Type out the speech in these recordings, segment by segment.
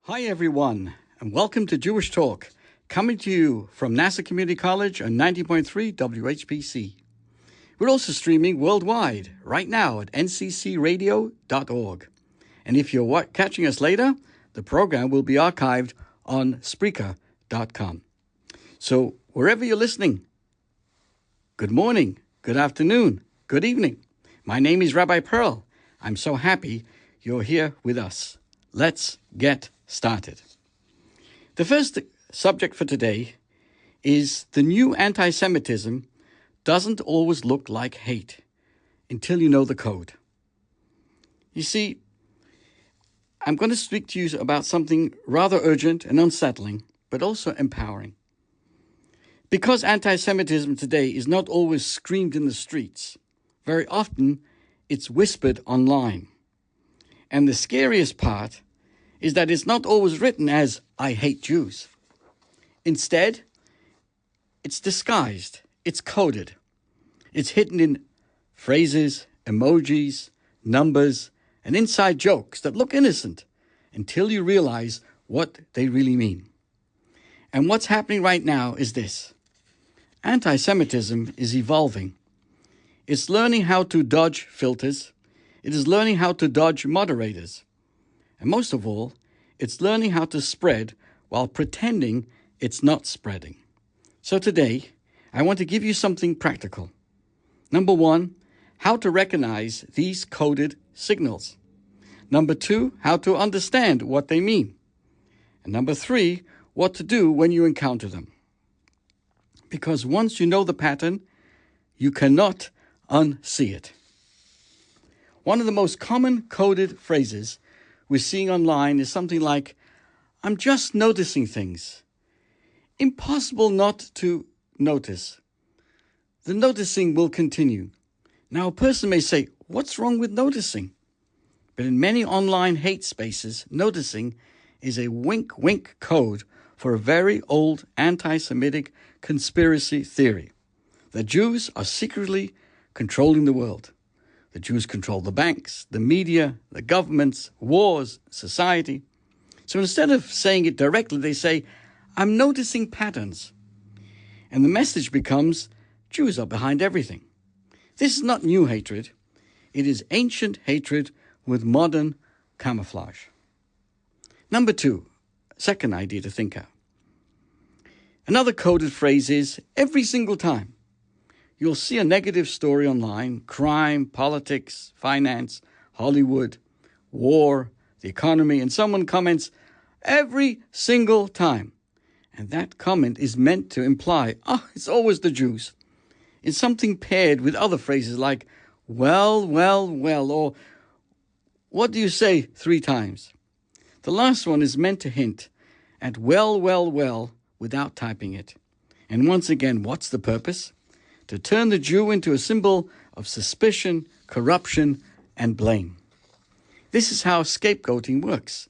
Hi everyone, and welcome to Jewish Talk, coming to you from NASA Community College on 90.3 WHPC. We're also streaming worldwide right now at nccradio.org. And if you're catching us later, the program will be archived on Spreaker.com. So wherever you're listening, good morning, good afternoon, good evening. My name is Rabbi Perl. I'm so happy you're here with us. Let's get started. The first subject for today is the new anti-Semitism doesn't always look like hate until you know the code. You see, I'm going to speak to you about something rather urgent and unsettling, but also empowering. Because anti-Semitism today is not always screamed in the streets, very often it's whispered online. And the scariest part is that it's not always written as, I hate Jews. Instead, it's disguised, it's coded. It's hidden in phrases, emojis, numbers, and inside jokes that look innocent until you realize what they really mean. And what's happening right now is this. Anti-Semitism is evolving. It's learning how to dodge filters. It is learning how to dodge moderators. And most of all, it's learning how to spread while pretending it's not spreading. So today, I want to give you something practical. Number one, how to recognize these coded signals. Number two, how to understand what they mean. And number three, what to do when you encounter them. Because once you know the pattern, you cannot unsee it. One of the most common coded phrases we're seeing online is something like, I'm just noticing things. Impossible not to notice. The noticing will continue. Now, a person may say, what's wrong with noticing? But in many online hate spaces, noticing is a wink-wink code for a very old anti-Semitic conspiracy theory. The Jews are secretly controlling the world. The Jews control the banks, the media, the governments, wars, society. So instead of saying it directly, they say, I'm noticing patterns. And the message becomes, Jews are behind everything. This is not new hatred. It is ancient hatred with modern camouflage. Number two, second idea to think of. Another coded phrase is, every single time you'll see a negative story online, crime, politics, finance, Hollywood, war, the economy, and someone comments, every single time. And that comment is meant to imply, it's always the Jews. It's something paired with other phrases like, well, or what do you say 3 times? The last one is meant to hint at well, without typing it. And once again, what's the purpose? To turn the Jew into a symbol of suspicion, corruption, and blame. This is how scapegoating works.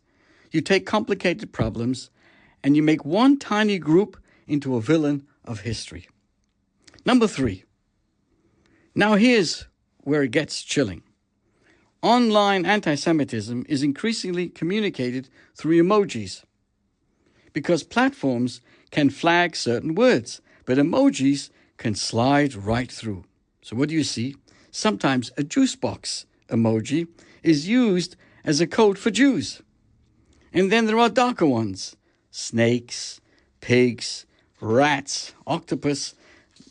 You take complicated problems and you make one tiny group into a villain of history. Number 3. Now here's where it gets chilling. Online anti-Semitism is increasingly communicated through emojis because platforms can flag certain words, but emojis can slide right through. So what do you see? Sometimes a juice box emoji is used as a code for Jews. And then there are darker ones. Snakes, pigs, rats, octopus.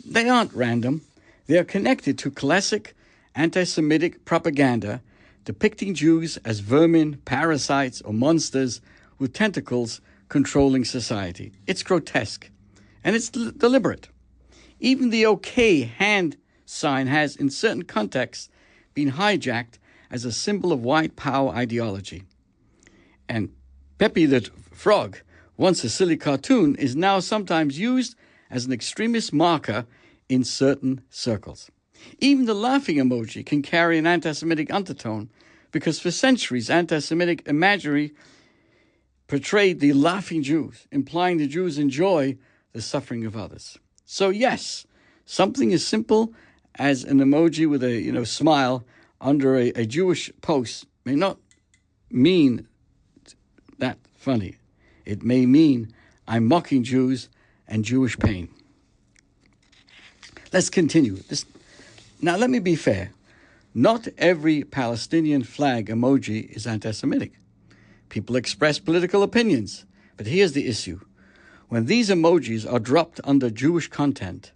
They aren't random. They are connected to classic anti-Semitic propaganda depicting Jews as vermin, parasites, or monsters with tentacles controlling society. It's grotesque, and it's deliberate. Even the OK hand sign has, in certain contexts, been hijacked as a symbol of white power ideology. And Pepe the Frog, once a silly cartoon, is now sometimes used as an extremist marker in certain circles. Even the laughing emoji can carry an anti-Semitic undertone because for centuries, anti-Semitic imagery portrayed the laughing Jews, implying the Jews enjoy the suffering of others. So yes, something as simple as an emoji with a smile under a Jewish post may not mean that funny. It may mean I'm mocking Jews and Jewish pain. Let's continue. Now, let me be fair. Not every Palestinian flag emoji is anti-Semitic. People express political opinions. But here's the issue. When these emojis are dropped under Jewish content,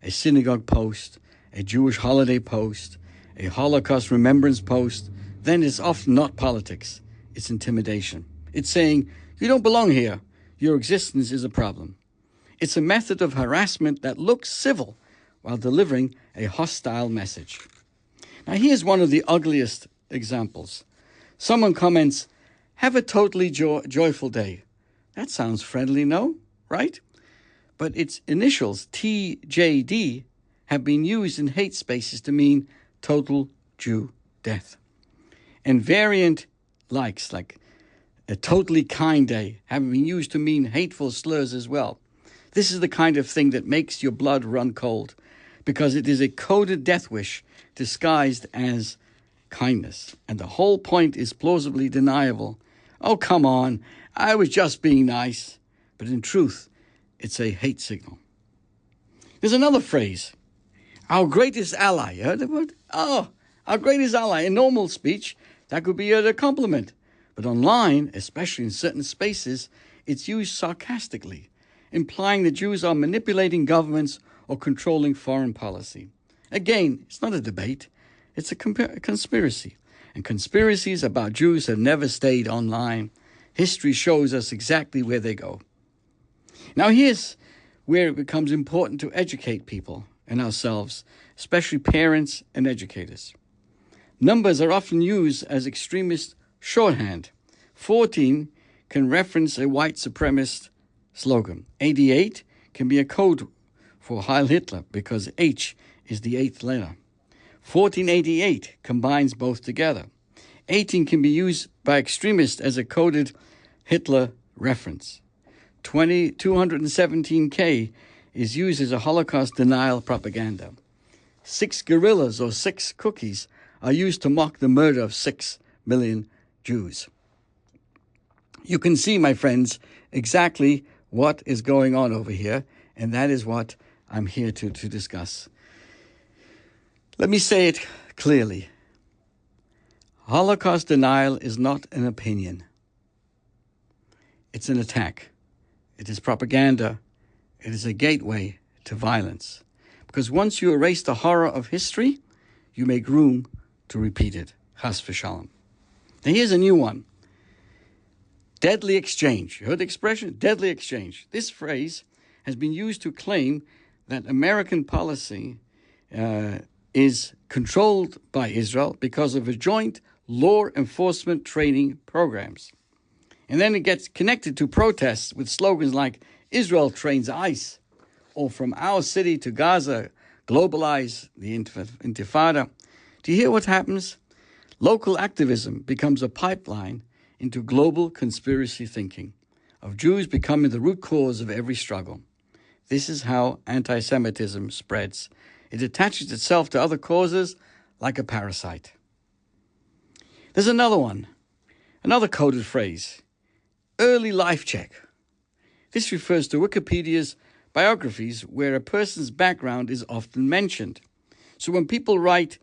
a synagogue post, a Jewish holiday post, a Holocaust remembrance post, then it's often not politics. It's intimidation. It's saying, you don't belong here. Your existence is a problem. It's a method of harassment that looks civil while delivering a hostile message. Now, here's one of the ugliest examples. Someone comments, have a totally joyful day. That sounds friendly, no? Right? But its initials, TJD, have been used in hate spaces to mean total Jew death. And variant likes, like a totally kind day, have been used to mean hateful slurs as well. This is the kind of thing that makes your blood run cold, because it is a coded death wish disguised as kindness. And the whole point is plausibly deniable. Oh, come on, I was just being nice. But in truth, it's a hate signal. There's another phrase, our greatest ally. You heard the word? Oh, our greatest ally. In normal speech, that could be a compliment. But online, especially in certain spaces, it's used sarcastically, implying that Jews are manipulating governments or controlling foreign policy. Again, it's not a debate. It's a conspiracy. And conspiracies about Jews have never stayed online. History shows us exactly where they go. Now here's where it becomes important to educate people and ourselves, especially parents and educators. Numbers are often used as extremist shorthand. 14 can reference a white supremacist slogan. 88 can be a code for Heil Hitler because H is the eighth letter. 1488 combines both together. 18 can be used by extremists as a coded Hitler reference. 217K is used as a Holocaust denial propaganda. 6 gorillas or 6 cookies are used to mock the murder of 6 million Jews. You can see, my friends, exactly what is going on over here, and that is what I'm here to discuss. Let me say it clearly. Holocaust denial is not an opinion. It's an attack. It is propaganda. It is a gateway to violence. Because once you erase the horror of history, you make room to repeat it. Chas v'shalom. Now here's a new one. Deadly exchange. You heard the expression? Deadly exchange. This phrase has been used to claim that American policy is controlled by Israel because of a joint law enforcement training programs. And then it gets connected to protests with slogans like Israel trains ICE, or from our city to Gaza, globalize the intifada. Do you hear what happens? Local activism becomes a pipeline into global conspiracy thinking, of Jews becoming the root cause of every struggle. This is how anti-Semitism spreads. It attaches itself to other causes like a parasite. There's another one, another coded phrase, early life check. This refers to Wikipedia's biographies where a person's background is often mentioned. So when people write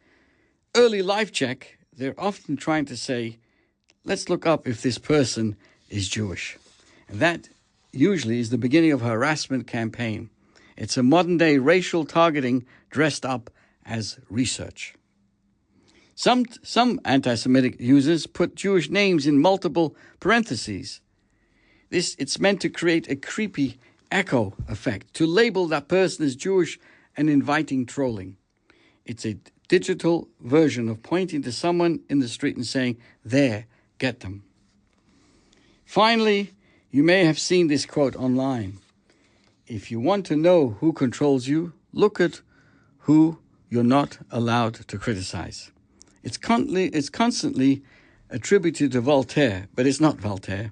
early life check, they're often trying to say, let's look up if this person is Jewish. And that usually is the beginning of a harassment campaign. It's a modern-day racial targeting dressed up as research. Some anti-Semitic users put Jewish names in multiple parentheses. It's meant to create a creepy echo effect, to label that person as Jewish and inviting trolling. It's a digital version of pointing to someone in the street and saying, there, get them. Finally, you may have seen this quote online. If you want to know who controls you, look at who you're not allowed to criticize. It's constantly attributed to Voltaire, but it's not Voltaire.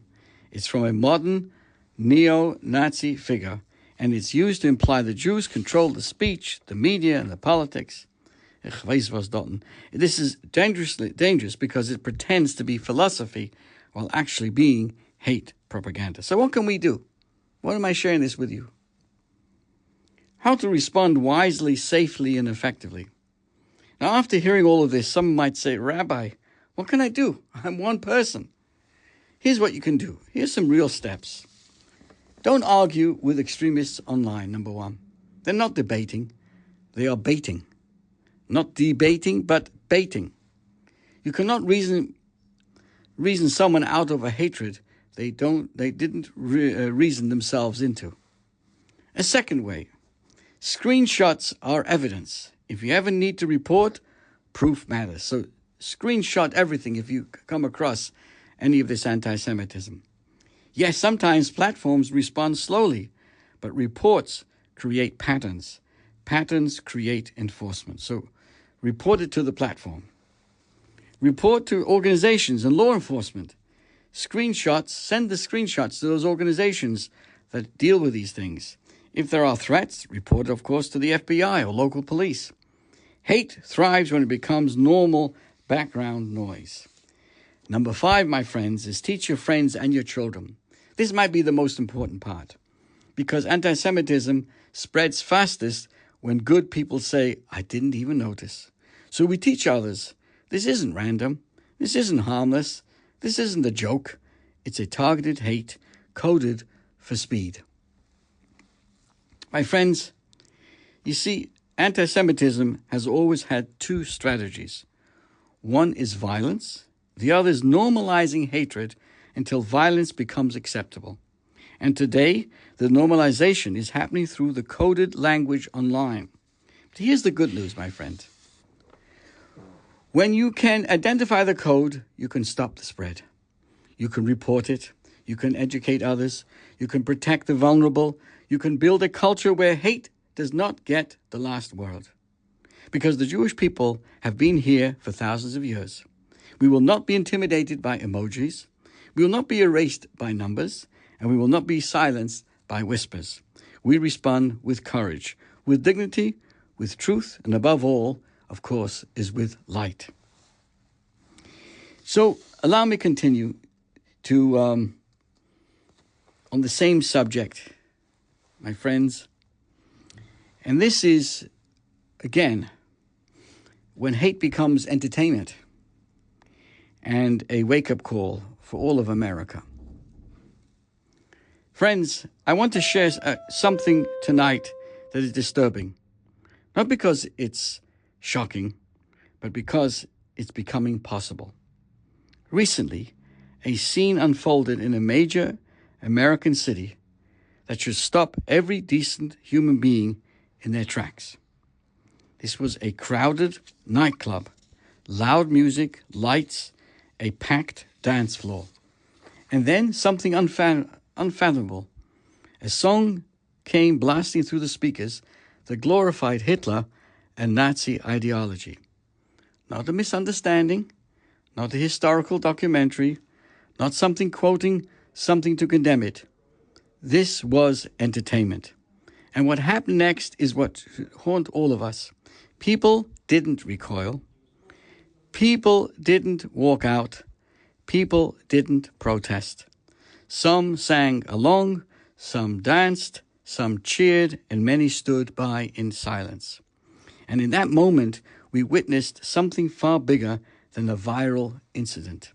It's from a modern neo-Nazi figure, and it's used to imply the Jews control the speech, the media, and the politics. This is dangerous because it pretends to be philosophy while actually being hate propaganda. So what can we do? Why am I sharing this with you? How to respond wisely, safely, and effectively. Now, after hearing all of this, some might say, Rabbi, what can I do? I'm one person. Here's what you can do. Here's some real steps. Don't argue with extremists online, number one. They're not debating. They are baiting. Not debating, but baiting. You cannot reason someone out of a hatred they didn't reason themselves into. A second way, screenshots are evidence. If you ever need to report, proof matters. So screenshot everything if you come across any of this anti-Semitism. Yes, sometimes platforms respond slowly, but reports create patterns. Patterns create enforcement. So report it to the platform. Report to organizations and law enforcement. Screenshots, send the screenshots to those organizations that deal with these things. If there are threats, report, of course, to the FBI or local police. Hate thrives when it becomes normal background noise. Number 5, my friends, is teach your friends and your children. This might be the most important part, because anti-Semitism spreads fastest when good people say, I didn't even notice. So we teach others, this isn't random, this isn't harmless, this isn't a joke. It's a targeted hate coded for speed. My friends, you see, anti-Semitism has always had 2 strategies. One is violence. The other is normalizing hatred until violence becomes acceptable. And today, the normalization is happening through the coded language online. But here's the good news, my friend. When you can identify the code, you can stop the spread. You can report it. You can educate others. You can protect the vulnerable. You can build a culture where hate does not get the last word. Because the Jewish people have been here for thousands of years. We will not be intimidated by emojis. We will not be erased by numbers. And we will not be silenced by whispers. We respond with courage, with dignity, with truth, and above all, of course, is with light. So allow me to continue to on the same subject, my friends. And this is, again, when hate becomes entertainment and a wake-up call for all of America. Friends, I want to share something tonight that is disturbing. Not because it's shocking, but because it's becoming possible. Recently, a scene unfolded in a major American city that should stop every decent human being in their tracks. This was a crowded nightclub, loud music, lights, a packed dance floor. And then something unfathomable. A song came blasting through the speakers that glorified Hitler and Nazi ideology. Not a misunderstanding, not a historical documentary, not something quoting something to condemn it. This was entertainment. And what happened next is what should haunt all of us. People didn't recoil. People didn't walk out. People didn't protest. Some sang along, some danced, some cheered, and many stood by in silence. And in that moment, we witnessed something far bigger than a viral incident.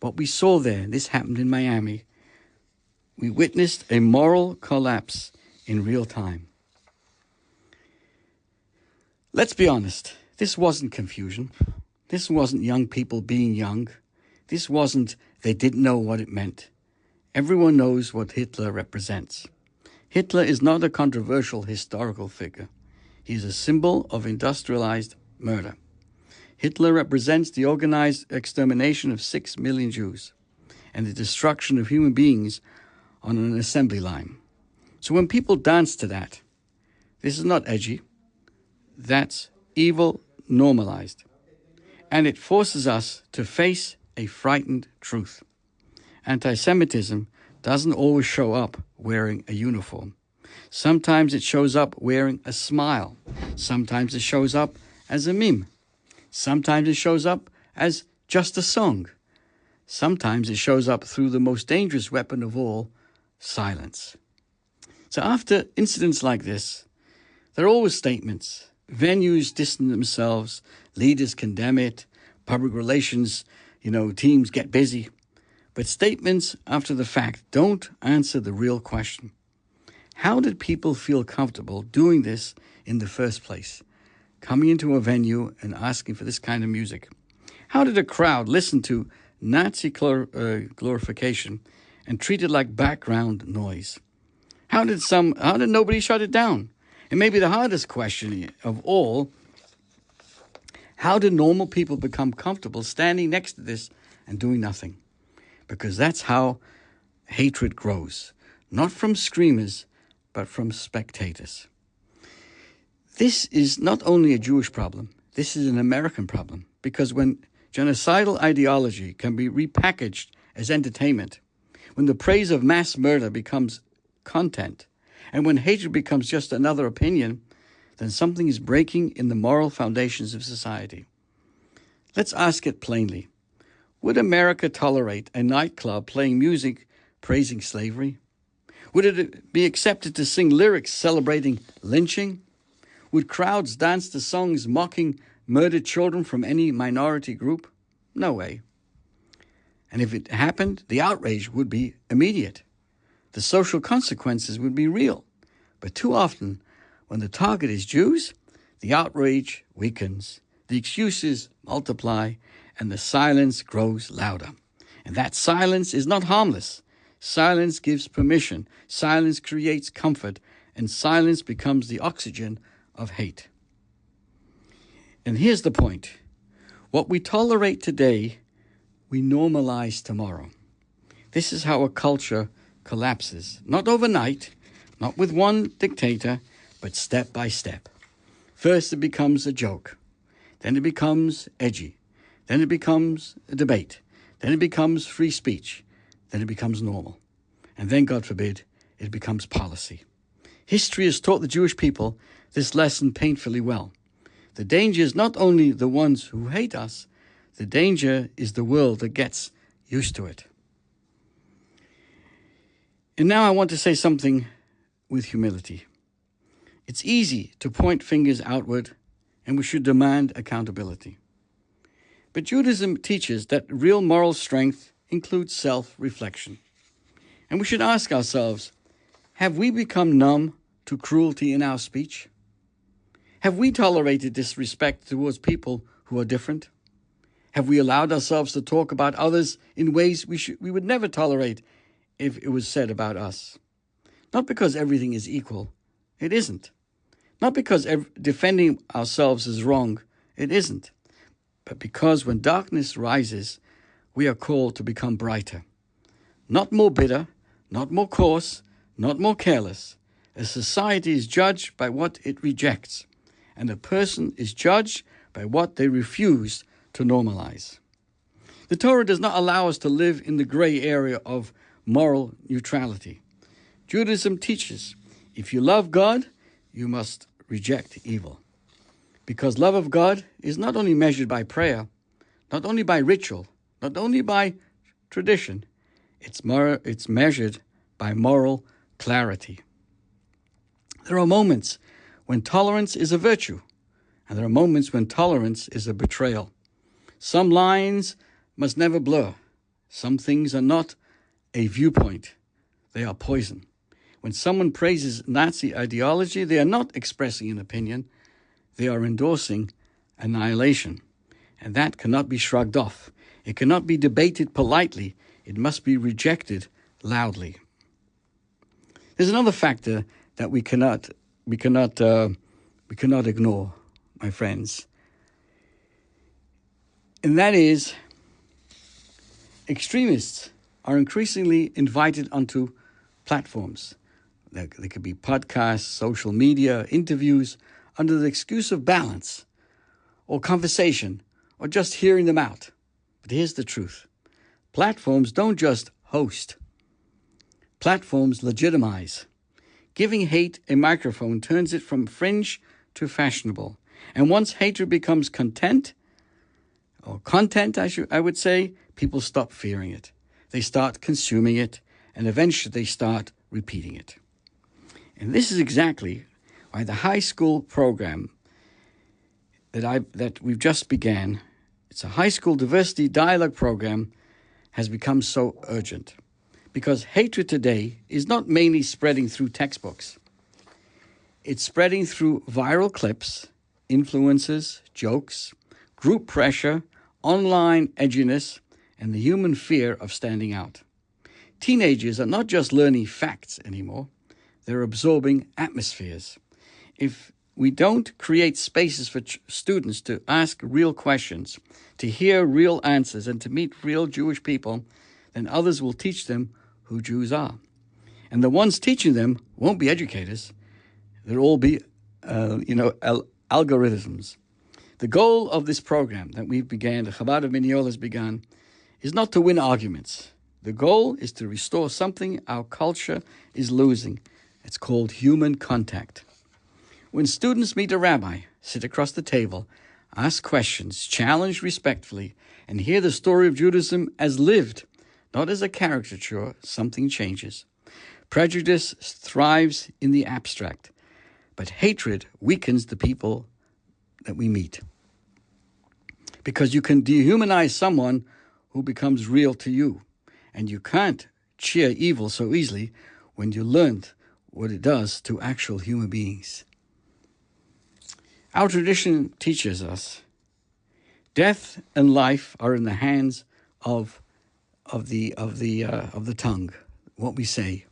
What we saw there, this happened in Miami, we witnessed a moral collapse in real time. Let's be honest, this wasn't confusion. This wasn't young people being young. This wasn't they didn't know what it meant. Everyone knows what Hitler represents. Hitler is not a controversial historical figure. He is a symbol of industrialized murder. Hitler represents the organized extermination of 6 million Jews and the destruction of human beings on an assembly line. So when people dance to that, this is not edgy. That's evil normalized. And it forces us to face a frightened truth. Anti-Semitism doesn't always show up wearing a uniform. Sometimes it shows up wearing a smile. Sometimes it shows up as a meme. Sometimes it shows up as just a song. Sometimes it shows up through the most dangerous weapon of all, silence. So after incidents like this, there are always statements. Venues distance themselves, leaders condemn it, public relations, teams get busy. But statements after the fact don't answer the real question. How did people feel comfortable doing this in the first place? Coming into a venue and asking for this kind of music. How did a crowd listen to Nazi glorification and treat it like background noise? How did nobody shut it down? And maybe the hardest question of all, how did normal people become comfortable standing next to this and doing nothing? Because that's how hatred grows, not from screamers, but from spectators. This is not only a Jewish problem, this is an American problem, because when genocidal ideology can be repackaged as entertainment, when the praise of mass murder becomes content, and when hatred becomes just another opinion, then something is breaking in the moral foundations of society. Let's ask it plainly. Would America tolerate a nightclub playing music praising slavery? Would it be accepted to sing lyrics celebrating lynching? Would crowds dance to songs mocking murdered children from any minority group? No way. And if it happened, the outrage would be immediate. The social consequences would be real. But too often, when the target is Jews, the outrage weakens, the excuses multiply, and the silence grows louder. And that silence is not harmless. Silence gives permission. Silence creates comfort. And silence becomes the oxygen of hate. And here's the point. What we tolerate today, we normalize tomorrow. This is how a culture collapses. Not overnight, not with one dictator, but step by step. First it becomes a joke. Then it becomes edgy. Then it becomes a debate. Then it becomes free speech. Then it becomes normal. And then, God forbid, it becomes policy. History has taught the Jewish people this lesson painfully well. The danger is not only the ones who hate us, the danger is the world that gets used to it. And now I want to say something with humility. It's easy to point fingers outward, and we should demand accountability. But Judaism teaches that real moral strength includes self-reflection. And we should ask ourselves, have we become numb to cruelty in our speech? Have we tolerated disrespect towards people who are different? Have we allowed ourselves to talk about others in ways we would never tolerate if it was said about us? Not because everything is equal. It isn't. Not because defending ourselves is wrong. It isn't. But because when darkness rises, we are called to become brighter. Not more bitter, not more coarse, not more careless. A society is judged by what it rejects, and a person is judged by what they refuse to normalize. The Torah does not allow us to live in the gray area of moral neutrality. Judaism teaches, if you love God, you must reject evil. Because love of God is not only measured by prayer, not only by ritual, not only by tradition, it's measured by moral clarity. There are moments when tolerance is a virtue, and there are moments when tolerance is a betrayal. Some lines must never blur. Some things are not a viewpoint. They are poison. When someone praises Nazi ideology, they are not expressing an opinion. They are endorsing annihilation. And that cannot be shrugged off. It cannot be debated politely. It must be rejected loudly. There's another factor that we cannot ignore, my friends. And that is, extremists are increasingly invited onto platforms. There could be podcasts, social media, interviews, under the excuse of balance or conversation or just hearing them out. But here's the truth. Platforms don't just host. Platforms legitimize. Giving hate a microphone turns it from fringe to fashionable. And once hatred becomes content, I would say, people stop fearing it. They start consuming it, and eventually they start repeating it. And this is exactly why the high school program that we've just began, it's a high school diversity dialogue program, has become so urgent. Because hatred today is not mainly spreading through textbooks. It's spreading through viral clips, influencers, jokes, group pressure, online edginess, and the human fear of standing out. Teenagers are not just learning facts anymore, they're absorbing atmospheres. If we don't create spaces for students to ask real questions, to hear real answers, and to meet real Jewish people, then others will teach them who Jews are. And the ones teaching them won't be educators. They'll all be, algorithms. The goal of this program that we've began, the Chabad of Minneol has begun, is not to win arguments. The goal is to restore something our culture is losing. It's called human contact. When students meet a rabbi, sit across the table, ask questions, challenge respectfully, and hear the story of Judaism as lived, not as a caricature, something changes. Prejudice thrives in the abstract, but hatred weakens the people that we meet. Because you can dehumanize someone who becomes real to you, and you can't cheer evil so easily when you learned what it does to actual human beings. Our tradition teaches us death and life are in the hands of the tongue, what we say.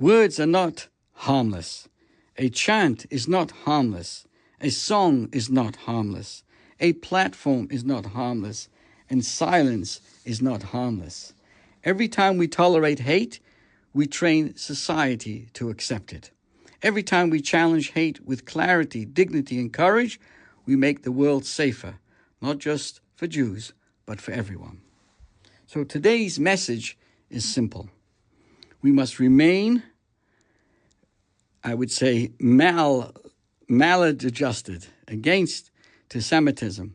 Words are not harmless. A chant is not harmless. A song is not harmless. A platform is not harmless. And silence is not harmless. Every time we tolerate hate, we train society to accept it. Every time we challenge hate with clarity, dignity, and courage, we make the world safer, not just for Jews, but for everyone. So today's message is simple. We must remain, I would say, maladjusted against anti-Semitism,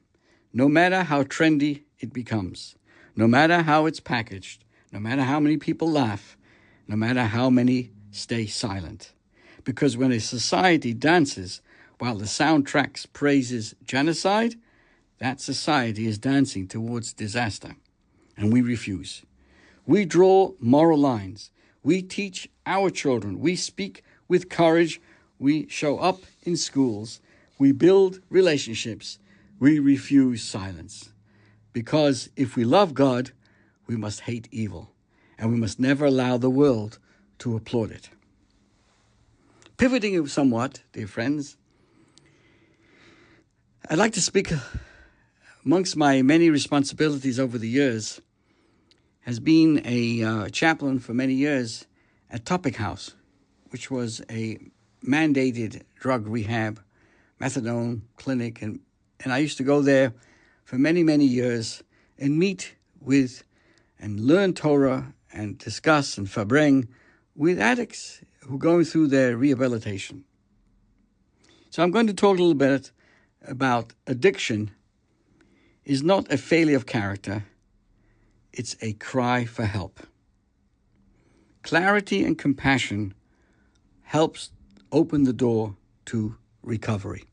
no matter how trendy it becomes, no matter how it's packaged, no matter how many people laugh, no matter how many stay silent. Because when a society dances while the soundtrack praises genocide, that society is dancing towards disaster. And we refuse. We draw moral lines. We teach our children. We speak with courage. We show up in schools. We build relationships. We refuse silence. Because if we love God, we must hate evil. And we must never allow the world to applaud it. Pivoting somewhat, dear friends, I'd like to speak amongst my many responsibilities over the years has been a chaplain for many years at Topic House, which was a mandated drug rehab, methadone clinic. And I used to go there for many, many years and meet with and learn Torah and discuss and fabring with addicts who are going through their rehabilitation. So I'm going to talk a little bit about addiction is not a failure of character. It's a cry for help. Clarity and compassion helps open the door to recovery.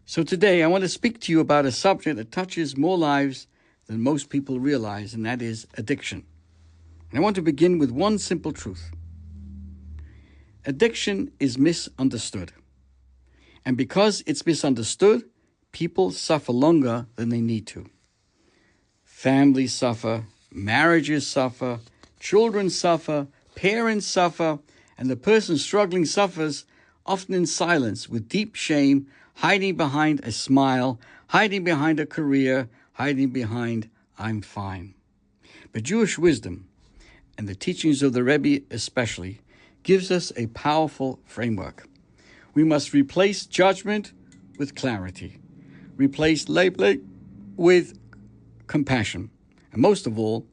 So today I want to speak to you about a subject that touches more lives than most people realize, and that is addiction. And I want to begin with one simple truth. Addiction is misunderstood. And because it's misunderstood, people suffer longer than they need to. Families suffer, marriages suffer, children suffer, parents suffer, and the person struggling suffers often in silence with deep shame, hiding behind a smile, hiding behind a career, hiding behind, I'm fine. But Jewish wisdom, and the teachings of the Rebbe especially, gives us a powerful framework. We must replace judgment with clarity, replace labeling with compassion, and most of all,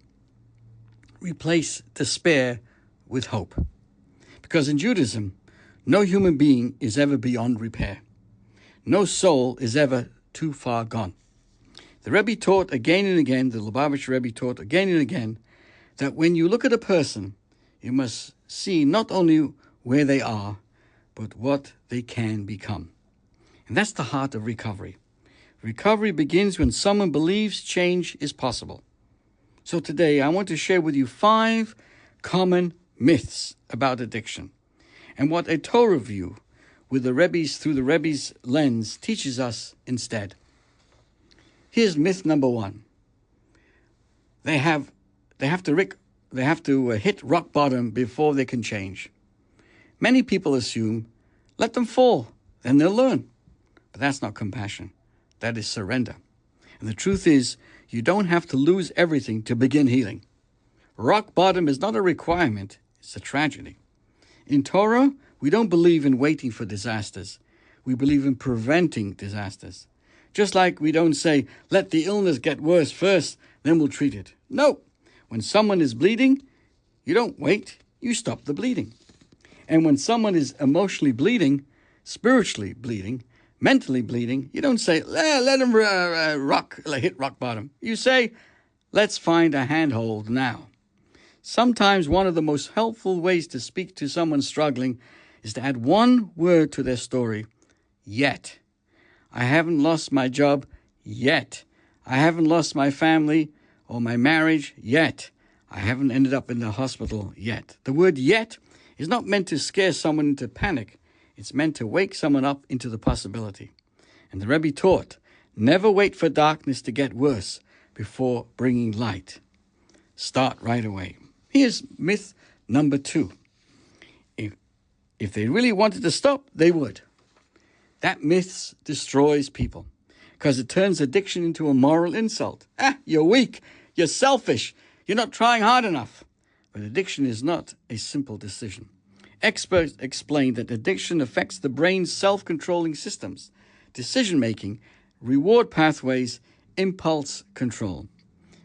replace despair with hope. Because in Judaism, no human being is ever beyond repair. No soul is ever too far gone. The Rebbe taught again and again, the Lubavitcher Rebbe taught again and again, that when you look at a person, you must see not only where they are, but what they can become. And that's the heart of recovery. Recovery begins when someone believes change is possible. So today I want to share with you 5 common myths about addiction and what a Torah view with the Rebbe's through the Rebbe's lens teaches us instead. Here's myth number 1. They have to hit rock bottom before they can change. Many people assume, let them fall, then they'll learn. But that's not compassion. That is surrender. And the truth is, you don't have to lose everything to begin healing. Rock bottom is not a requirement, it's a tragedy. In Torah, we don't believe in waiting for disasters. We believe in preventing disasters. Just like we don't say, let the illness get worse first, then we'll treat it. No. When someone is bleeding, you don't wait, you stop the bleeding. And when someone is emotionally bleeding, spiritually bleeding, mentally bleeding, you don't say, let him hit rock bottom. You say, let's find a handhold now. Sometimes one of the most helpful ways to speak to someone struggling is to add one word to their story, yet. I haven't lost my job yet. I haven't lost my family or my marriage yet. I haven't ended up in the hospital yet. The word yet is not meant to scare someone into panic. It's meant to wake someone up into the possibility. And the Rebbe taught, never wait for darkness to get worse before bringing light. Start right away. Here's myth number 2. If they really wanted to stop, they would. That myth destroys people because it turns addiction into a moral insult. You're weak. You're selfish. You're not trying hard enough. But addiction is not a simple decision. Experts explain that addiction affects the brain's self-controlling systems, decision-making, reward pathways, impulse control.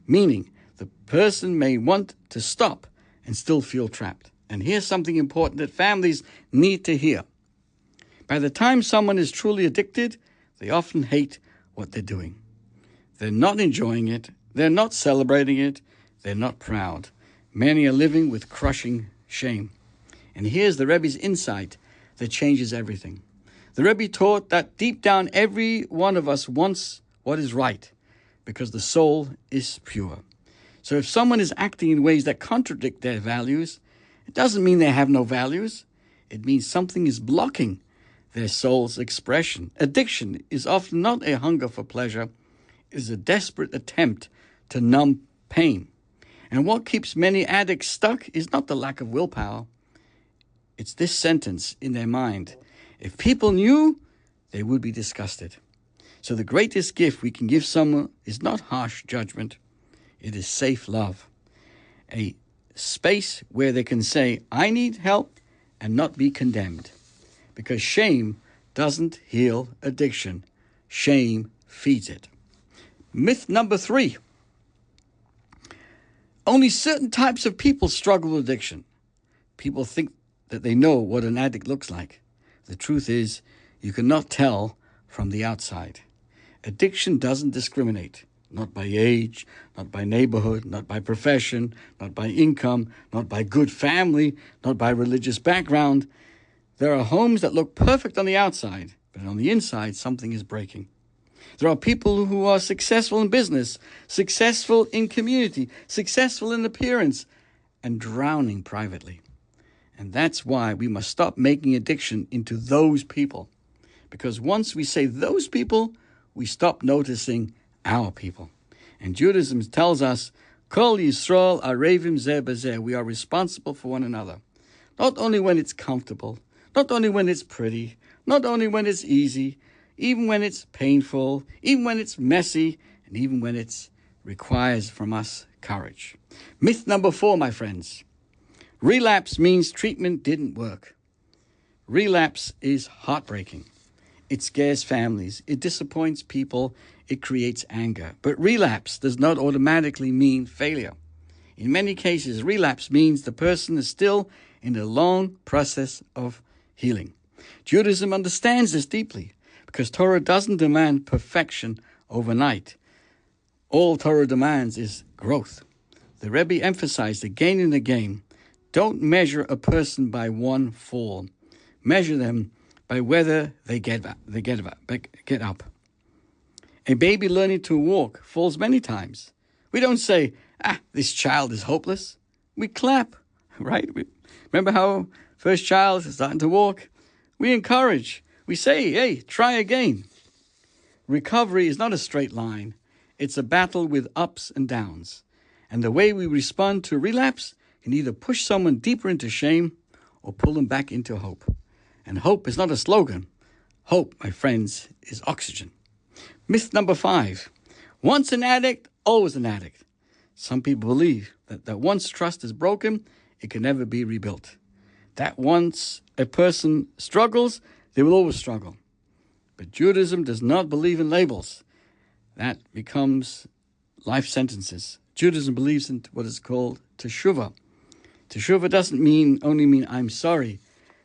Meaning, the person may want to stop and still feel trapped. And here's something important that families need to hear. By the time someone is truly addicted, they often hate what they're doing. They're not enjoying it. They're not celebrating it. They're not proud. Many are living with crushing shame. And here's the Rebbe's insight that changes everything. The Rebbe taught that deep down every one of us wants what is right because the soul is pure. So if someone is acting in ways that contradict their values, it doesn't mean they have no values. It means something is blocking their soul's expression. Addiction is often not a hunger for pleasure. It is a desperate attempt to numb pain. And what keeps many addicts stuck is not the lack of willpower. It's this sentence in their mind. If people knew, they would be disgusted. So the greatest gift we can give someone is not harsh judgment. It is safe love. A space where they can say, I need help, and not be condemned. Because shame doesn't heal addiction. Shame feeds it. Myth number 3. Only certain types of people struggle with addiction. People think that they know what an addict looks like. The truth is, you cannot tell from the outside. Addiction doesn't discriminate. Not by age, not by neighborhood, not by profession, not by income, not by good family, not by religious background. There are homes that look perfect on the outside, but on the inside, something is breaking. There are people who are successful in business, successful in community, successful in appearance, and drowning privately. And that's why we must stop making addiction into those people. Because once we say those people, we stop noticing our people. And Judaism tells us, Kol Yisrael arevim zeh b'zeh. We are responsible for one another. Not only when it's comfortable, not only when it's pretty, not only when it's easy, even when it's painful, even when it's messy, and even when it requires from us courage. Myth number 4, my friends. Relapse means treatment didn't work. Relapse is heartbreaking. It scares families. It disappoints people. It creates anger. But relapse does not automatically mean failure. In many cases, relapse means the person is still in a long process of healing. Judaism understands this deeply because Torah doesn't demand perfection overnight. all Torah demands is growth. The Rebbe emphasized again and again, don't measure a person by one fall. Measure them by whether they get up. A baby learning to walk falls many times. We don't say, this child is hopeless. We clap, right? Remember how first child is starting to walk? We encourage. We say, hey, try again. Recovery is not a straight line. It's a battle with ups and downs. And the way we respond to relapse can either push someone deeper into shame or pull them back into hope. And hope is not a slogan. Hope, my friends, is oxygen. Myth number 5. Once an addict, always an addict. Some people believe that once trust is broken, it can never be rebuilt. That once a person struggles, they will always struggle. But Judaism does not believe in labels. That becomes life sentences. Judaism believes in what is called teshuvah. Teshuvah doesn't only mean I'm sorry.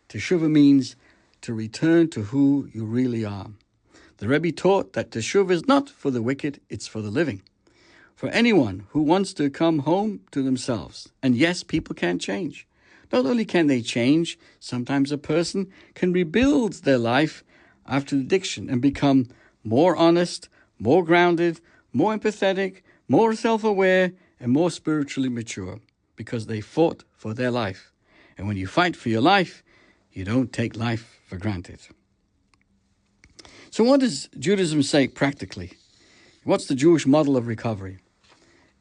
Teshuvah means to return to who you really are. The Rebbe taught that teshuvah is not for the wicked, it's for the living. For anyone who wants to come home to themselves. And yes, people can change. Not only can they change, sometimes a person can rebuild their life after addiction and become more honest, more grounded, more empathetic, more self-aware, and more spiritually mature because they fought for their life. And when you fight for your life, you don't take life for granted. So what does Judaism say practically? What's the Jewish model of recovery?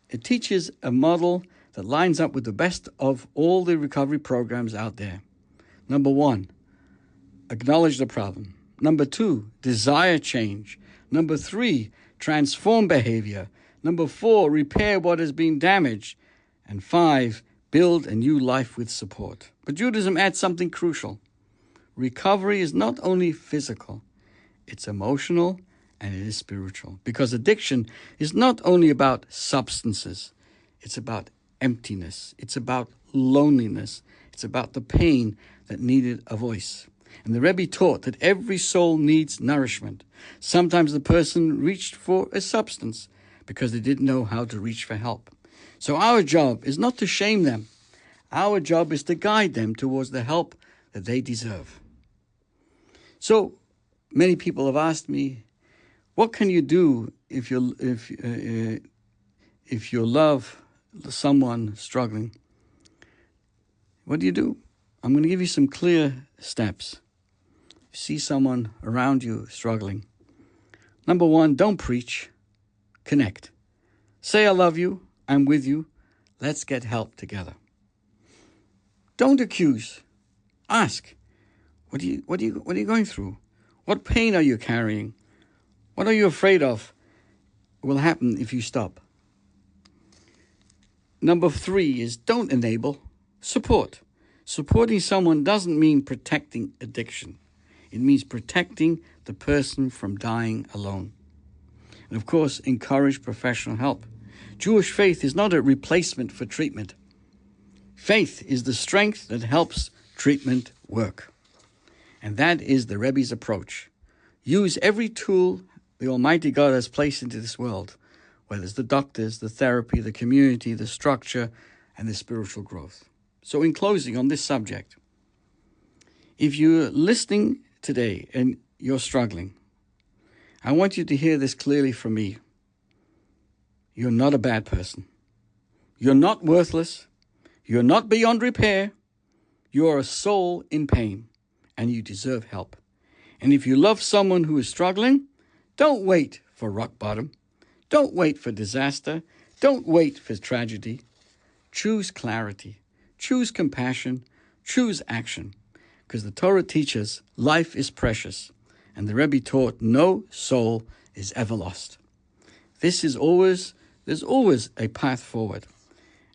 It teaches a model that lines up with the best of all the recovery programs out there. Number 1, acknowledge the problem. Number 2, desire change. Number 3, transform behavior. Number 4, repair what has been damaged. And 5, build a new life with support. But Judaism adds something crucial. Recovery is not only physical, it's emotional and it is spiritual. Because addiction is not only about substances, it's about emptiness. It's about loneliness. It's about the pain that needed a voice. And the Rebbe taught that every soul needs nourishment. Sometimes the person reached for a substance because they didn't know how to reach for help. So our job is not to shame them. Our job is to guide them towards the help that they deserve. So many people have asked me, what can you do if you love someone struggling? What do? I'm going to give you some clear steps. You see someone around you struggling. Number 1, don't preach. Connect. Say, I love you. I'm with you. Let's get help together. Don't accuse. Ask. What are you going through? What pain are you carrying? What are you afraid of will happen if you stop? Number 3 is don't enable. Support. Supporting someone doesn't mean protecting addiction. It means protecting the person from dying alone. And of course, encourage professional help. Jewish faith is not a replacement for treatment. Faith is the strength that helps treatment work. And that is the Rebbe's approach. Use every tool the Almighty God has placed into this world, whether it's the doctors, the therapy, the community, the structure, and the spiritual growth. So in closing on this subject, if you're listening today and you're struggling, I want you to hear this clearly from me. You're not a bad person. You're not worthless. You're not beyond repair. You are a soul in pain, and you deserve help. And if you love someone who is struggling, don't wait for rock bottom. Don't wait for disaster. Don't wait for tragedy. Choose clarity. Choose compassion. Choose action. Because the Torah teaches life is precious. And the Rebbe taught no soul is ever lost. There's always a path forward.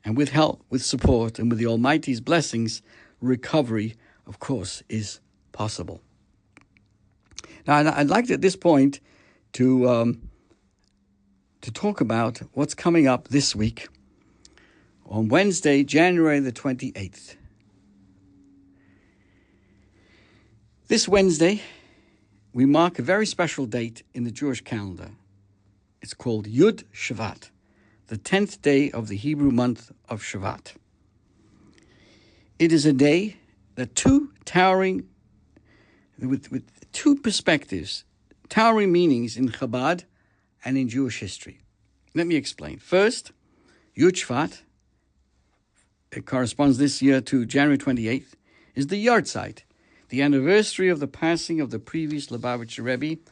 And with help, with support, and with the Almighty's blessings, recovery, of course, is possible. Now, I'd like at this point to talk about what's coming up this week on Wednesday, January the 28th. This Wednesday, we mark a very special date in the Jewish calendar. It's called Yud Shvat, the 10th day of the Hebrew month of Shvat. It is a day that with two perspectives, towering meanings in Chabad and in Jewish history. Let me explain. First, Yud Shvat, it corresponds this year to January 28th, is the Yartzeit, the anniversary of the passing of the previous Lubavitcher Rebbe,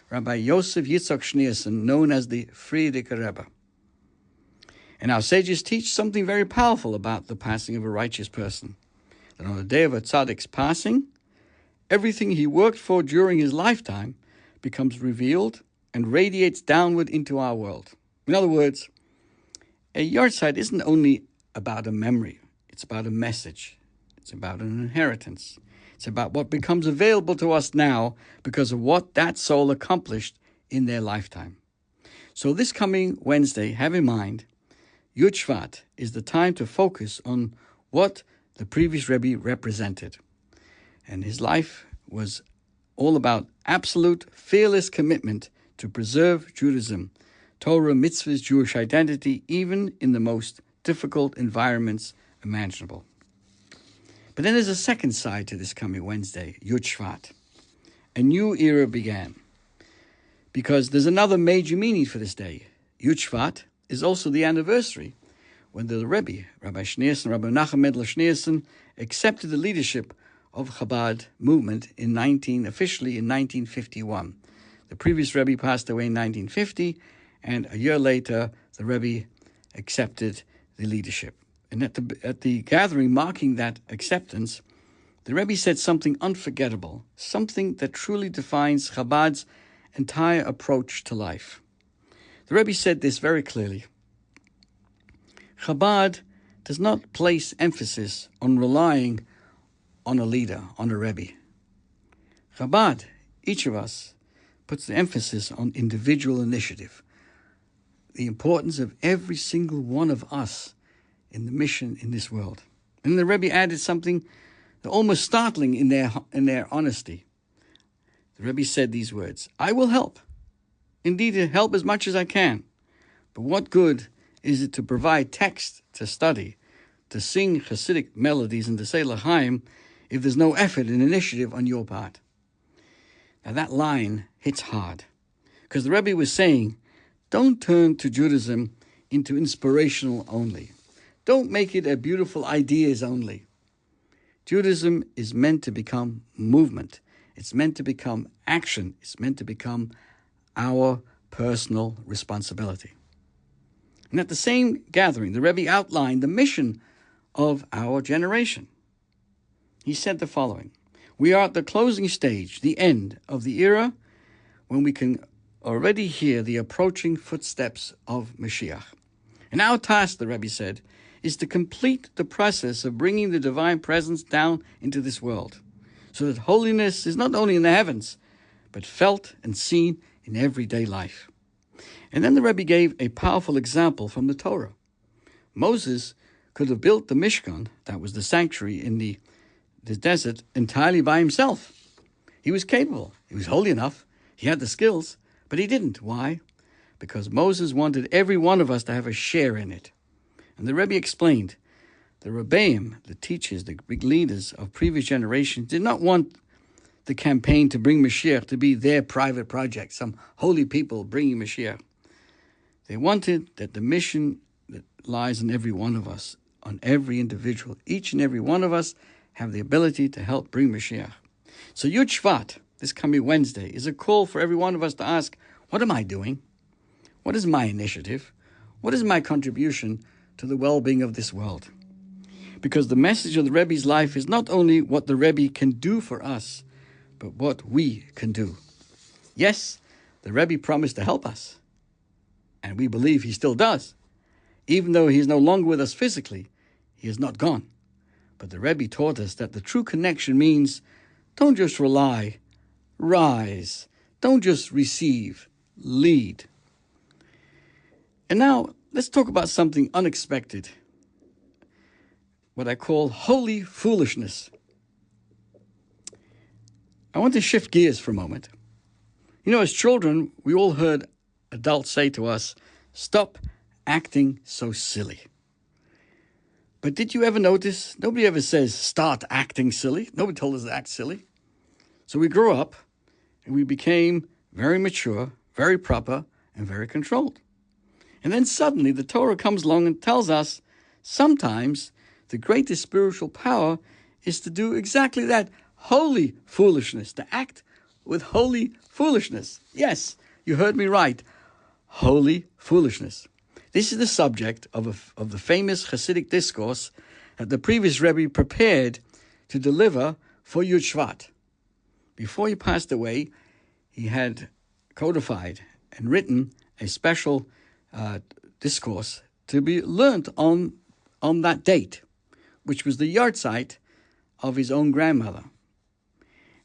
Rabbi Yosef Yitzchak Schneerson, known as the Frierdiker Rebbe. And our sages teach something very powerful about the passing of a righteous person. That on the day of a tzaddik's passing, everything he worked for during his lifetime becomes revealed and radiates downward into our world. In other words, a yahrzeit isn't only about a memory, it's about a message. It's about an inheritance. It's about what becomes available to us now because of what that soul accomplished in their lifetime. So this coming Wednesday, have in mind, Yud Shvat is the time to focus on what the previous Rebbe represented. And his life was all about absolute, fearless commitment to preserve Judaism, Torah, mitzvahs, Jewish identity, even in the most difficult environments imaginable. But then there's a second side to this coming Wednesday, Yud Shvat. A new era began. Because there's another major meaning for this day. Yud Shvat is also the anniversary when the Rebbe, Rabbi Schneerson, Rabbi Nachum Mendel Schneerson, accepted the leadership of Chabad movement officially in 1951. The previous Rebbe passed away in 1950, and a year later, the Rebbe accepted the leadership. And at the gathering marking that acceptance, the Rebbe said something unforgettable, something that truly defines Chabad's entire approach to life. The Rebbe said this very clearly. Chabad does not place emphasis on relying on a leader, on a Rebbe. Chabad, each of us, puts the emphasis on individual initiative, the importance of every single one of us in the mission in this world. And the Rebbe added something almost startling in their honesty. The Rebbe said these words, I will help. Indeed, help as much as I can. But what good is it to provide text to study, to sing Hasidic melodies and to say L'chaim if there's no effort and initiative on your part? Now that line hits hard, because the Rebbe was saying, don't turn to Judaism into inspirational only. Don't make it a beautiful ideas only. Judaism is meant to become movement. It's meant to become action. It's meant to become our personal responsibility. And at the same gathering, the Rebbe outlined the mission of our generation. He said the following, we are at the closing stage, the end of the era when we can already hear the approaching footsteps of Mashiach. And our task, the Rebbe said, is to complete the process of bringing the divine presence down into this world, so that holiness is not only in the heavens, but felt and seen in everyday life. And then the Rebbe gave a powerful example from the Torah. Moses could have built the Mishkan, that was the sanctuary in the desert, entirely by himself. He was capable. He was holy enough. He had the skills, but he didn't. Why? Because Moses wanted every one of us to have a share in it. And the Rebbe explained, the Rebbeim, the teachers, the big leaders of previous generations, did not want the campaign to bring Mashiach to be their private project, some holy people bringing Mashiach. They wanted that the mission that lies in every one of us, on every individual, each and every one of us, have the ability to help bring Mashiach. So Yud Shvat, this coming Wednesday, is a call for every one of us to ask, what am I doing? What is my initiative? What is my contribution to the well-being of this world? Because the message of the Rebbe's life is not only what the Rebbe can do for us, but what we can do. Yes, the Rebbe promised to help us, and we believe he still does. Even though he is no longer with us physically, he is not gone. But the Rebbe taught us that the true connection means don't just rely, rise. Don't just receive, lead. And now, let's talk about something unexpected, what I call holy foolishness. I want to shift gears for a moment. You know, as children, we all heard adults say to us, "Stop acting so silly." But did you ever notice? Nobody ever says, "Start acting silly." Nobody told us to act silly. So we grew up and we became very mature, very proper, and very controlled. And then suddenly the Torah comes along and tells us sometimes the greatest spiritual power is to do exactly that, holy foolishness, to act with holy foolishness. Yes, you heard me right, holy foolishness. This is the subject of the famous Hasidic discourse that the previous Rebbe prepared to deliver for Yud Shvat. Before he passed away, he had codified and written a special discourse to be learnt on that date, which was the yahrzeit of his own grandmother.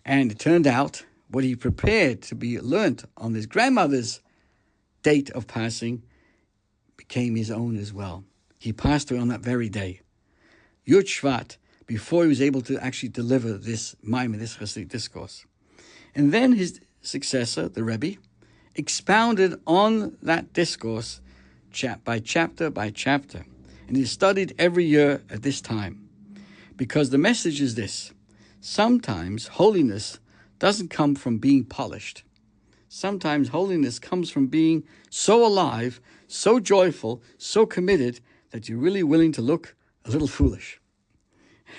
And it turned out what he prepared to be learnt on his grandmother's date of passing became his own as well. He passed away on that very day, Yud Shvat, before he was able to actually deliver this Maimon, this Hasidic discourse. And then his successor, the Rebbe, expounded on that discourse by chapter by chapter. And he studied every year at this time. Because the message is this: sometimes holiness doesn't come from being polished. Sometimes holiness comes from being so alive, so joyful, so committed that you're really willing to look a little foolish.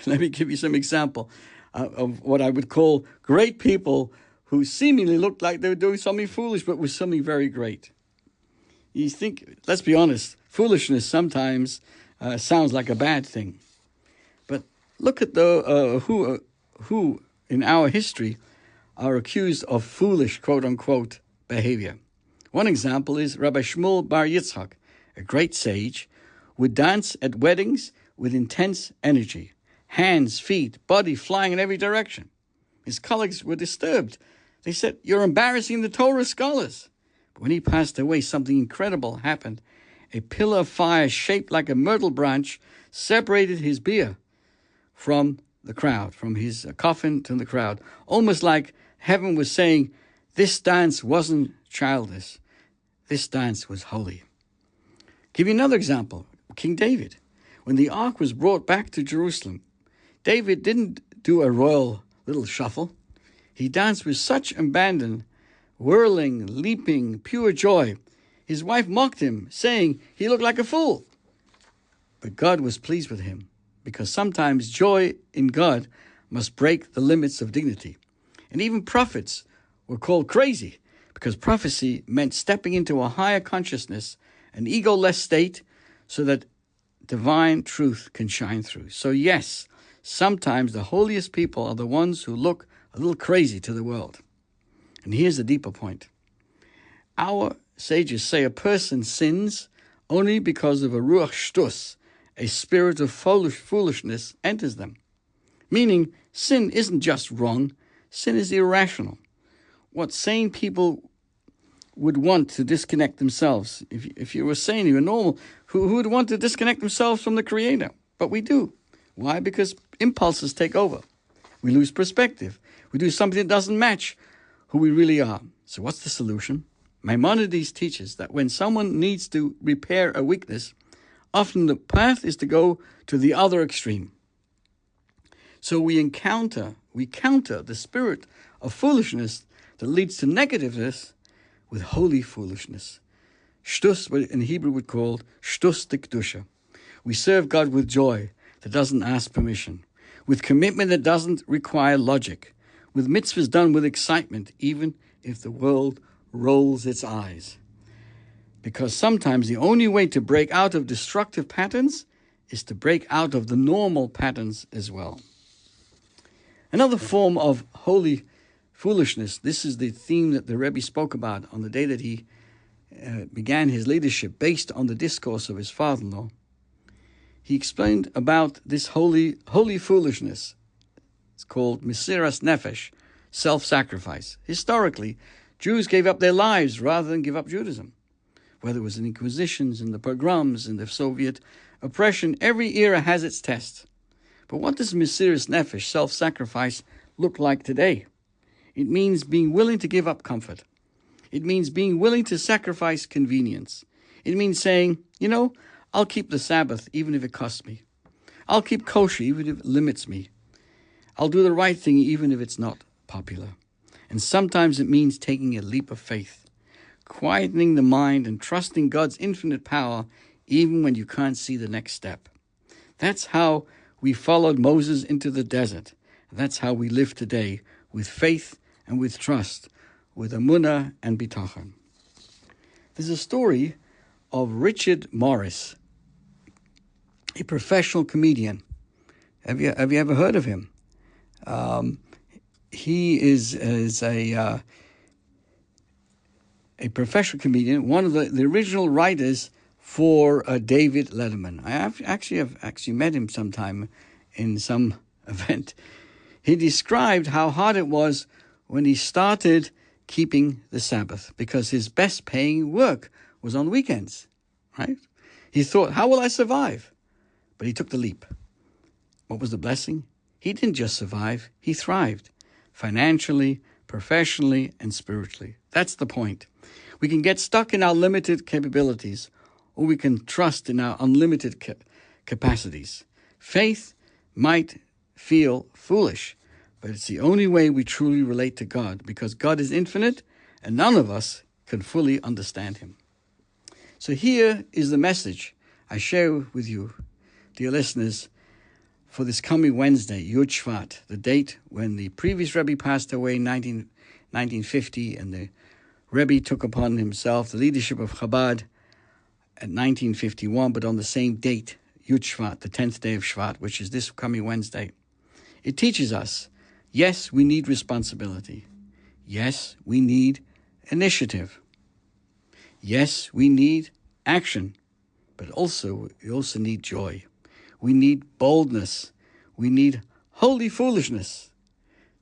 Let me give you some example of what I would call great people who seemingly looked like they were doing something foolish, but was something very great. You think, let's be honest, foolishness sometimes sounds like a bad thing. But look at who in our history are accused of foolish, quote-unquote, behavior. One example is Rabbi Shmuel Bar Yitzchak, a great sage, would dance at weddings with intense energy, hands, feet, body flying in every direction. His colleagues were disturbed. They said, "You're embarrassing the Torah scholars." But when he passed away, something incredible happened. A pillar of fire shaped like a myrtle branch separated his bier from the crowd, from his coffin to the crowd, almost like heaven was saying, this dance wasn't childish. This dance was holy. Give you another example, King David. When the ark was brought back to Jerusalem, David didn't do a royal little shuffle. He danced with such abandon, whirling, leaping, pure joy. His wife mocked him, saying he looked like a fool. But God was pleased with him, because sometimes joy in God must break the limits of dignity. And even prophets were called crazy, because prophecy meant stepping into a higher consciousness, an ego-less state, so that divine truth can shine through. So yes, sometimes the holiest people are the ones who look a little crazy to the world. And here's the deeper point. Our sages say a person sins only because of a ruach shtus, a spirit of foolishness enters them. Meaning, sin isn't just wrong, sin is irrational. What sane people would want to disconnect themselves. If you were sane, you were normal, who would want to disconnect themselves from the Creator? But we do. Why? Because impulses take over. We lose perspective. We do something that doesn't match who we really are. So what's the solution? Maimonides teaches that when someone needs to repair a weakness, often the path is to go to the other extreme. So we counter the spirit of foolishness that leads to negativeness with holy foolishness. Shtus, what in Hebrew would call shtus dikdusha. We serve God with joy that doesn't ask permission, with commitment that doesn't require logic, with mitzvahs done with excitement, even if the world rolls its eyes. Because sometimes the only way to break out of destructive patterns is to break out of the normal patterns as well. Another form of holy foolishness, this is the theme that the Rebbe spoke about on the day that he began his leadership based on the discourse of his father-in-law. He explained about this holy foolishness. It's called Mesiras Nefesh, self-sacrifice. Historically, Jews gave up their lives rather than give up Judaism. Whether it was in the Inquisitions, in the pogroms, in the Soviet oppression, every era has its test. But what does Mesiras Nefesh, self-sacrifice, look like today? It means being willing to give up comfort. It means being willing to sacrifice convenience. It means saying, I'll keep the Sabbath even if it costs me. I'll keep kosher even if it limits me. I'll do the right thing even if it's not popular. And sometimes it means taking a leap of faith, quietening the mind and trusting God's infinite power even when you can't see the next step. That's how we followed Moses into the desert. That's how we live today, with faith and with trust, with emunah and bitachon. There's a story of Richard Morris, a professional comedian. Have you ever heard of him? He is a professional comedian, one of the original writers for David Letterman. I have actually met him sometime in some event. He described how hard it was when he started keeping the Sabbath because his best paying work was on weekends, right? He thought, how will I survive? But he took the leap. What was the blessing? He didn't just survive, he thrived financially, professionally, and spiritually. That's the point. We can get stuck in our limited capabilities, or we can trust in our unlimited capacities. Faith might feel foolish, but it's the only way we truly relate to God, because God is infinite and none of us can fully understand him. So here is the message I share with you, dear listeners, for this coming Wednesday, Yud Shvat, the date when the previous Rebbe passed away in 1950, and the Rebbe took upon himself the leadership of Chabad at 1951, but on the same date, Yud Shvat, the 10th day of Shvat, which is this coming Wednesday. It teaches us, yes, we need responsibility. Yes, we need initiative. Yes, we need action, but we also need joy. We need boldness. We need holy foolishness.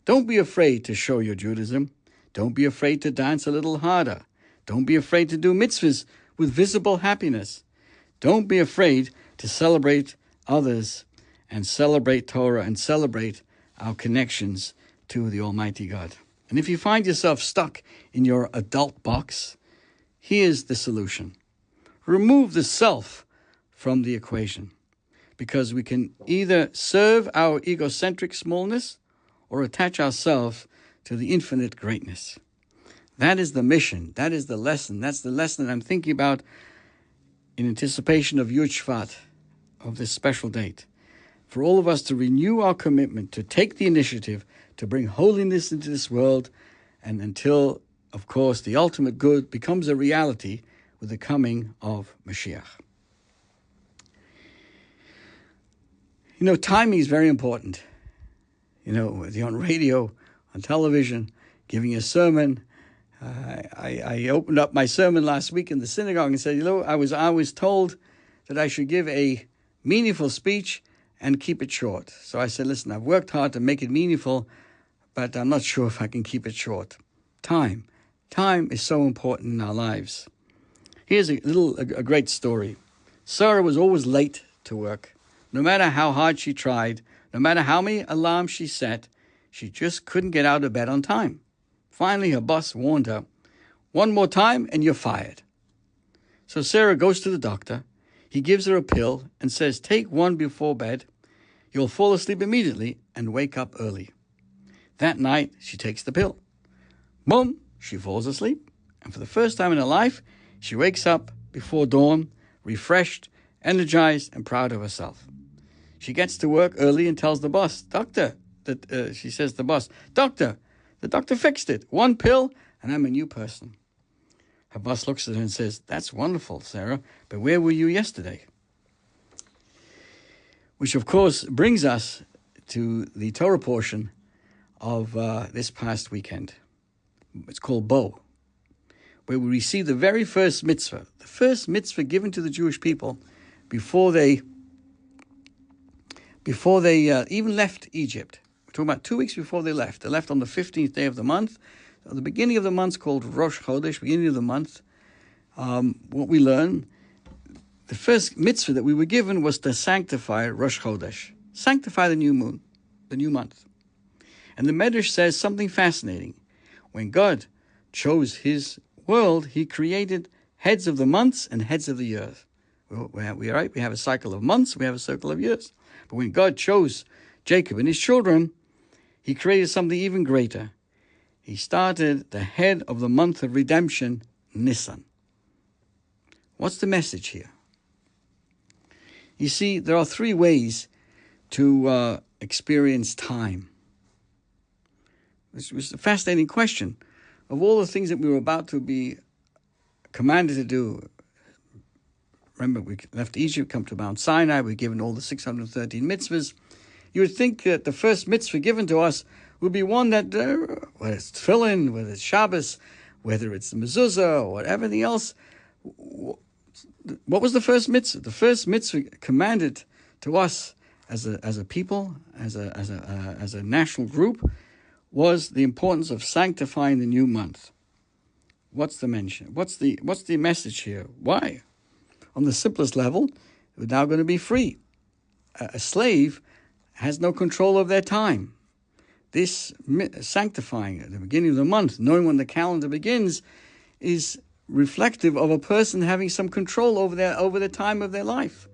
Don't be afraid to show your Judaism. Don't be afraid to dance a little harder. Don't be afraid to do mitzvahs with visible happiness. Don't be afraid to celebrate others and celebrate Torah and celebrate our connections to the Almighty God. And if you find yourself stuck in your adult box, here's the solution. Remove the self from the equation, because we can either serve our egocentric smallness or attach ourselves to the infinite greatness. That is the mission. That is the lesson. That's the lesson that I'm thinking about in anticipation of Yud Shvat, of this special date. For all of us to renew our commitment, to take the initiative, to bring holiness into this world, and until, of course, the ultimate good becomes a reality with the coming of Mashiach. Timing is very important. Whether you're on radio, on television, giving a sermon. I opened up my sermon last week in the synagogue and said, I was told that I should give a meaningful speech and keep it short. So I said, listen, I've worked hard to make it meaningful, but I'm not sure if I can keep it short. Time is so important in our lives. Here's a great story. Sarah was always late to work. No matter how hard she tried, no matter how many alarms she set, she just couldn't get out of bed on time. Finally, her boss warned her, one more time and you're fired. So Sarah goes to the doctor. He gives her a pill and says, take one before bed. You'll fall asleep immediately and wake up early. That night, she takes the pill. Boom, she falls asleep. And for the first time in her life, she wakes up before dawn, refreshed, energized, and proud of herself. She gets to work early and tells the boss, she says to the boss, Doctor, the doctor fixed it. One pill, and I'm a new person. Her boss looks at her and says, that's wonderful, Sarah, but where were you yesterday? Which, of course, brings us to the Torah portion of this past weekend. It's called Bo, where we receive the very first mitzvah, the first mitzvah given to the Jewish people before they even left Egypt. We're talking about 2 weeks before they left. They left on the 15th day of the month. So the beginning of the month is called Rosh Chodesh, beginning of the month. What we learn, the first mitzvah that we were given was to sanctify Rosh Chodesh, sanctify the new moon, the new month. And the Medrash says something fascinating. When God chose his world, he created heads of the months and heads of the years. We have a cycle of months, we have a cycle of years. But when God chose Jacob and his children, he created something even greater. He started the head of the month of redemption, Nisan. What's the message here? You see, there are three ways to experience time. This was a fascinating question. Of all the things that we were about to be commanded to do, remember, we left Egypt, come to Mount Sinai, we're given all the 613 mitzvahs. You would think that the first mitzvah given to us would be one that, whether it's tefillin, whether it's Shabbos, whether it's the mezuzah, or everything else. What was the first mitzvah? The first mitzvah commanded to us as a people, as a national group, was the importance of sanctifying the new month. What's the mention? What's the message here? Why? On the simplest level, we're now going to be free. A slave has no control of their time. This sanctifying at the beginning of the month, knowing when the calendar begins, is reflective of a person having some control over the time of their life.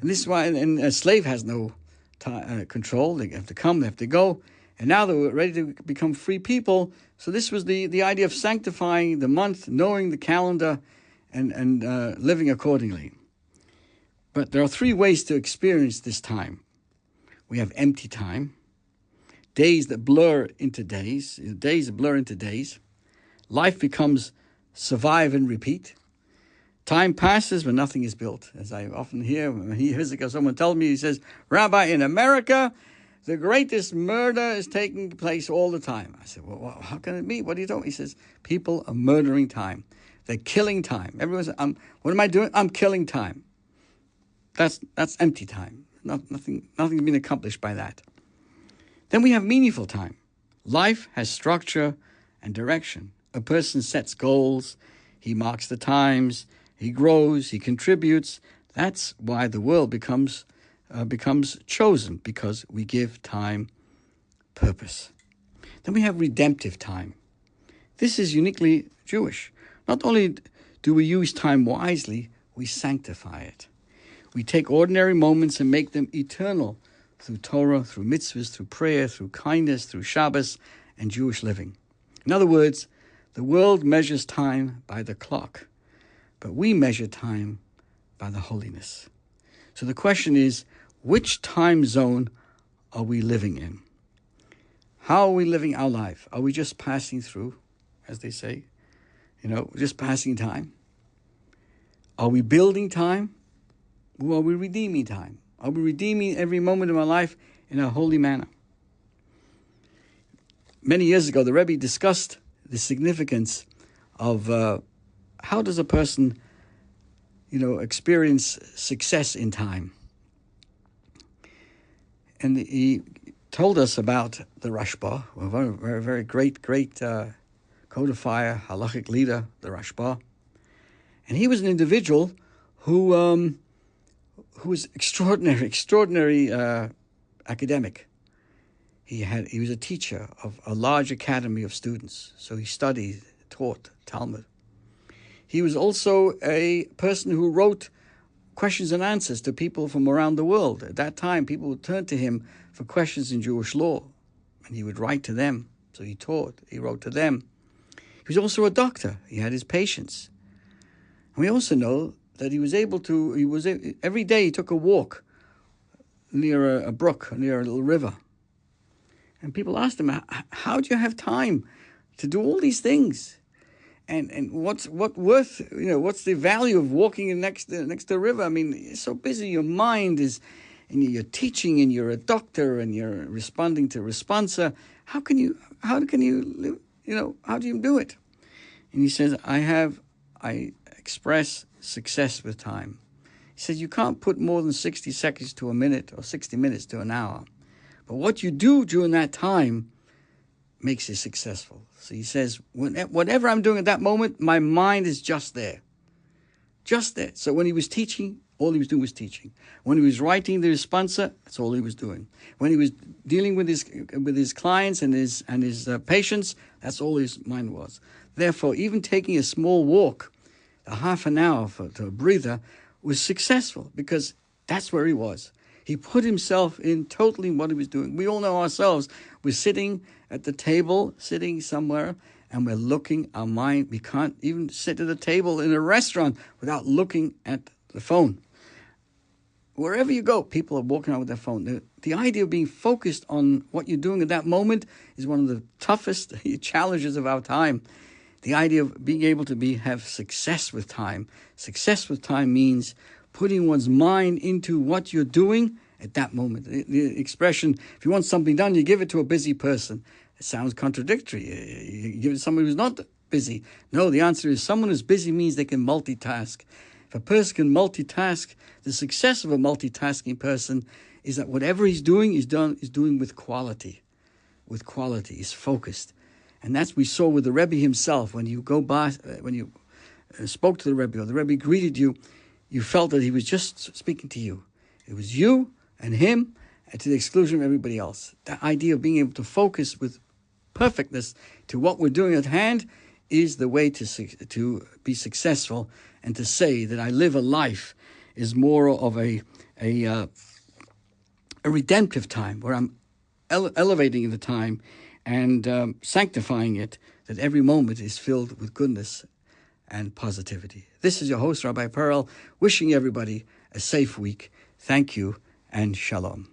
And this is why, and a slave has no control. They have to come, they have to go. And now that we're ready to become free people, so this was the idea of sanctifying the month, knowing the calendar, and living accordingly. But there are three ways to experience this time. We have empty time, days that blur into days, days that blur into days. Life becomes survive and repeat. Time passes when nothing is built. As I often hear, years ago, someone told me, he says, "Rabbi, in America, the greatest murder is taking place all the time." I said, well, how can it be? What are you talking? He says, people are murdering time. They're killing time. Everyone says, what am I doing? I'm killing time. That's empty time. Nothing's been accomplished by that. Then we have meaningful time. Life has structure and direction. A person sets goals. He marks the times. He grows. He contributes. That's why the world becomes chosen, because we give time purpose. Then we have redemptive time. This is uniquely Jewish. Not only do we use time wisely, we sanctify it. We take ordinary moments and make them eternal through Torah, through mitzvahs, through prayer, through kindness, through Shabbos, and Jewish living. In other words, the world measures time by the clock, but we measure time by the holiness. So the question is, which time zone are we living in? How are we living our life? Are we just passing through, as they say? Just passing time? Are we building time? Or are we redeeming time? Are we redeeming every moment of our life in a holy manner? Many years ago, the Rebbe discussed the significance of how does a person, experience success in time. And he told us about the Rashba, a very, very great codifier, halachic leader, the Rashba. And he was an individual who was extraordinary academic. He was a teacher of a large academy of students. So he studied, taught Talmud. He was also a person who wrote questions and answers to people from around the world. At that time, people would turn to him for questions in Jewish law, and he would write to them. So he taught, he wrote to them. He was also a doctor. He had his patients. And we also know that every day he took a walk near a brook, near a little river. And people asked him, how do you have time to do all these things? And what's the value of walking next to the river? I mean, you're so busy, your mind is, and you're teaching, and you're a doctor, and you're responding to responsa. How do you do it? And he says, I express success with time. He says, you can't put more than 60 seconds to a minute or 60 minutes to an hour. But what you do during that time makes it successful. So he says, whatever I'm doing at that moment, my mind is just there. Just there. So when he was teaching, all he was doing was teaching. When he was writing the responsa, that's all he was doing. When he was dealing with his clients and his patients, that's all his mind was. Therefore, even taking a small walk, a half an hour to a breather, was successful because that's where he was. He put himself in totally what he was doing. We all know ourselves. We're sitting at the table, sitting somewhere, and we're looking, our mind, we can't even sit at a table in a restaurant without looking at the phone. Wherever you go, people are walking around with their phone. The idea of being focused on what you're doing at that moment is one of the toughest challenges of our time. The idea of being able to have success with time. Success with time means putting one's mind into what you're doing at that moment. The expression, if you want something done, you give it to a busy person. It sounds contradictory. You give it to somebody who's not busy. No, the answer is someone who's busy means they can multitask. If a person can multitask, the success of a multitasking person is that whatever he's doing is doing with quality. With quality, he's focused. And that's we saw with the Rebbe himself. When you go by, when you spoke to the Rebbe, or the Rebbe greeted you, you felt that he was just speaking to you. It was you and him, and to the exclusion of everybody else. The idea of being able to focus with perfectness to what we're doing at hand is the way to be successful, and to say that I live a life is more of a redemptive time where I'm elevating the time and sanctifying it, that every moment is filled with goodness and positivity. This is your host, Rabbi Perl, wishing everybody a safe week. Thank you and shalom.